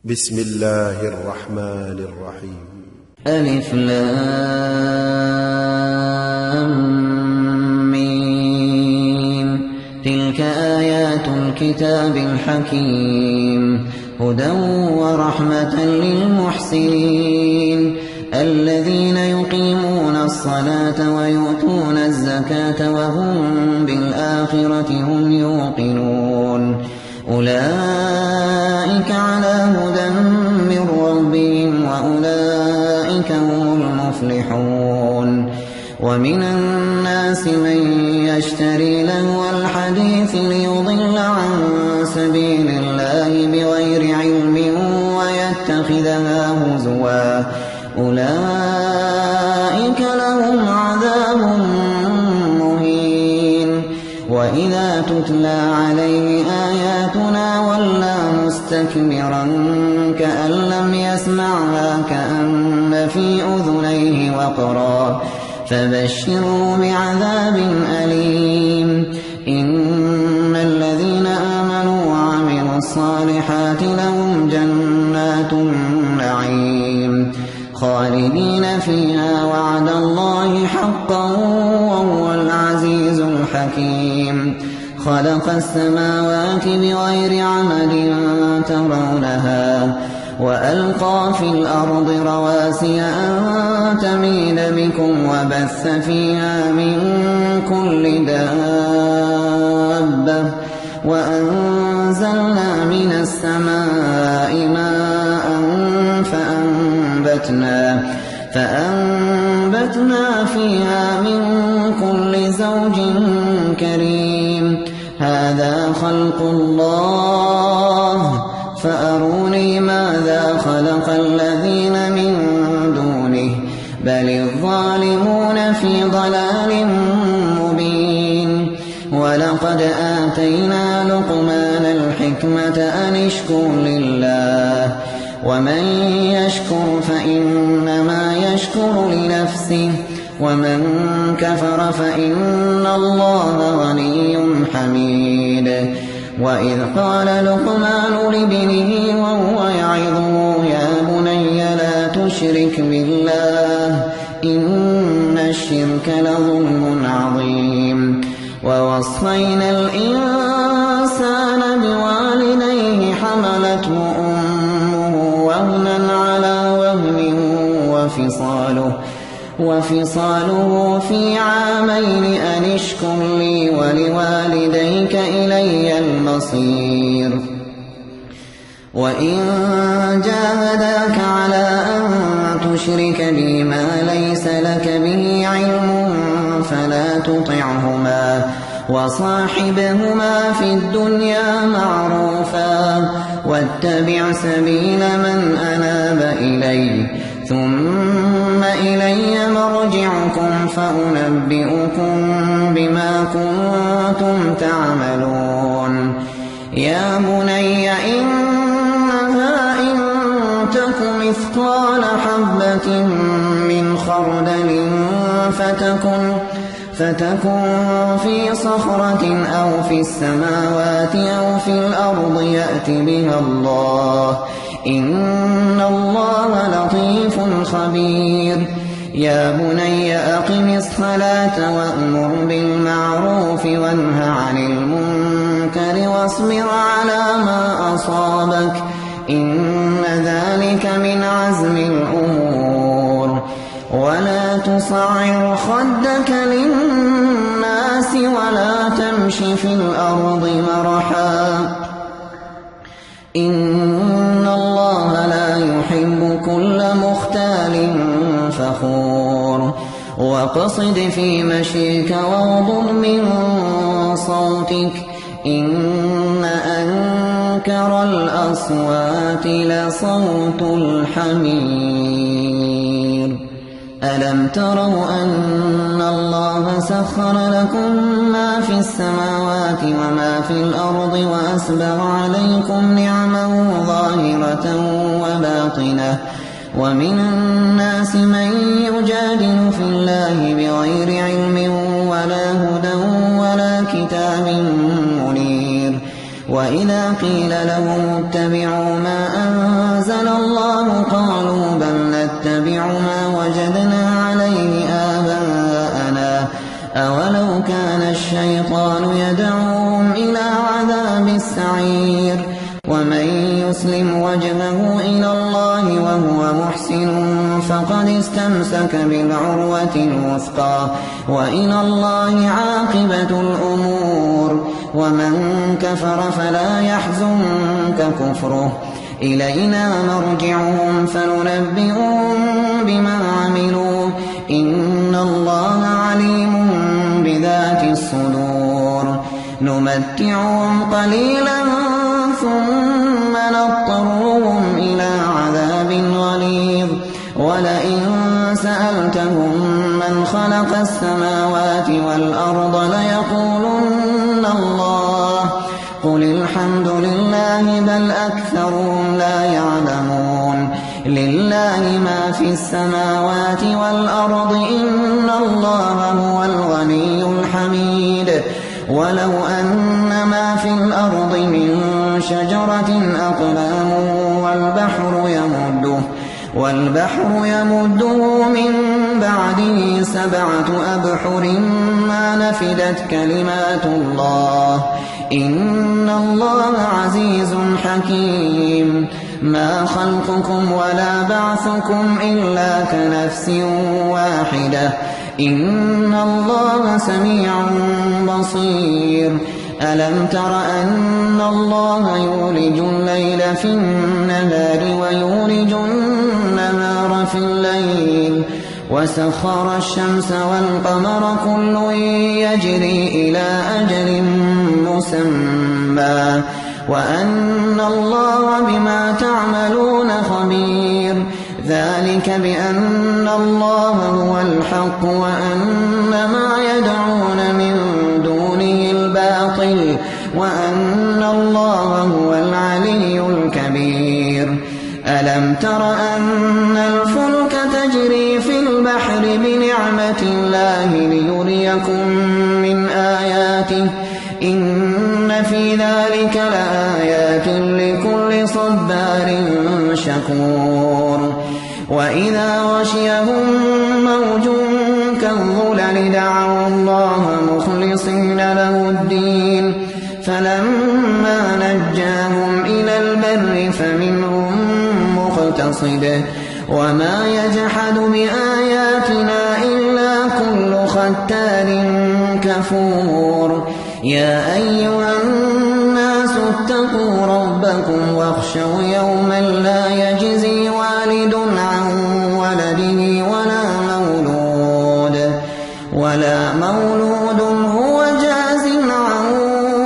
بسم الله الرحمن الرحيم. ألف لام ميم. تلك آيات الكتاب الحكيم هدى ورحمة للمحسنين الذين يقيمون الصلاة ويؤتون الزكاة وهم بالآخرة هم يوقنون أولئك على هدى من ربهم وأولئك هم المفلحون. ومن الناس من يشتري لهو الحديث ليضل عن سبيل الله بغير علم ويتخذها هزوا أولئك لهم عذاب مهين. وإذا تتلى عليه آياتنا ولى مستكبرا كأن لم يسمعها كأن في أذنيه وقرا فبشروا بعذاب أليم. إن الذين آمنوا وعملوا الصالحات لهم جنات النعيم خالدين فيها وعد الله حقا وهو العزيز الحكيم. خلق السماوات بغير عمد ترونها وألقى في الأرض رواسي أن تميد بكم وبث فيها من كل دابة وأنزلنا من السماء ماء فأنبتنا فيها من كل زوج كريم. هذا خلق الله فأروني ماذا خلق الذين من دونه بل الظالمون في ضلال مبين. ولقد آتينا لقمان الحكمة أن اشكر لله ومن يشكر فإنما يشكر لنفسه ومن كفر فإن الله غني حميد. وإذ قال لقمان لابنه وهو يعظه يا بني لا تشرك بالله إن الشرك لظلم عظيم. ووصينا الإنسان بوالديه حملته أمه وهنا على وهن وفصاله في عامين أن اشكر لي ولوالديك إلي المصير. وإن جاهداك على أن تشرك بي ما ليس لك به علم فلا تطعهما وصاحبهما في الدنيا معروفا واتبع سبيل من أناب إلي ثم إلي مرجعكم فأنبئكم بما كنتم تعملون. يا بني إنها إن تك مثقال حبة من خردل فتكن في صخرة أو في السماوات أو في الأرض يأت بها الله إن الله لطيف خبير. يا بني أقم الصلاة وأمر بالمعروف وانه عن المنكر واصبر على ما أصابك إن ذلك من عزم الأمور. ولا تصعر خدك للناس ولا تمش في الأرض مرحا إن الله لا يحب كل مختال فخور. واقصد في مشيك واغضض من صوتك إن أنكر الأصوات لصوت الحمير. ألم تروا أن الله سخر لكم ما في السماوات وما في الأرض وأسبغ عليكم نعمه ظاهرة وباطنة ومن الناس من يجادل في الله بغير علم ولا هدى ولا كتاب منير. وإذا قيل لهم اتبعوا ما أنزل أنزل الله قالوا بل نتبع ما وجدنا عليه آباءنا أولو كان الشيطان يدعوهم إلى عذاب السعير ومن يسلم وجهه إلى الله وهو محسن فقد استمسك بالعروة الوثقى وإلى الله عاقبة الأمور ومن كفر فلا يحزنك كفره إلينا مرجعهم فننبئهم بما عملوا إن الله عليم بذات الصدور نمتعهم قليلا ثم نضطرهم إلى عذاب غليظ ولئن سألتهم من خلق السماوات والأرض ليقولن الله قل الحمد لله بل أكثرهم لا يعلمون لله ما في السماوات والأرض إن الله هو الغني الحميد ولو أن ما في الأرض من شجرة أقلام والبحر يمده من بعده 7 أبحر ما نفدت كلمات الله إن الله عزيز حكيم ما خلقكم ولا بعثكم إلا كنفس واحدة إن الله سميع بصير ألم تر أن الله يولج الليل في النهار ويولج النهار في الليل وسخر الشمس والقمر كل يجري إلى أجل مسمى وأن الله بما تعملون خبير ذلك بأن الله هو الحق وأن ما يدعون من دونه الباطل وأن الله هو العلي الكبير ألم تر أن الفلك تجري في البحر بنعمة الله ليريكم من آياته إن في ذلك لآيات لكل صبار شكور وإذا غشيهم موج كالظلل دعوا الله مخلصين له الدين فلما نجاهم إلى البر فمنهم مقتصد وما يجحد بآياتنا إلا كل ختار كفور يا أيها الناس اتقوا ربكم واخشوا يوما لا يجزي والد عن ولده ولا مولود هو جاز عن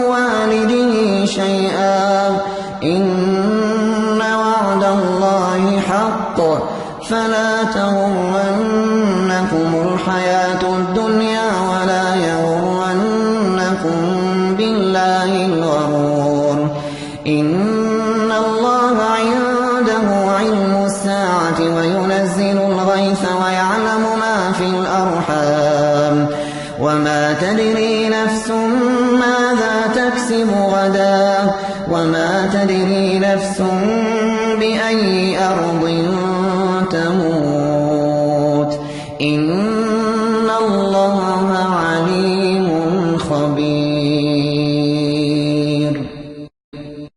والده شيئا إن وعد الله حق فلا تغرنكم الحياة الدنيا ولا يغرنكم بالله الغرور إن الله عنده علم الساعة وينزل الغيث ويعلم ما في الأرحام وما تدري نفس ماذا تكسب غدا وما تدري نفس بأي أرض تموت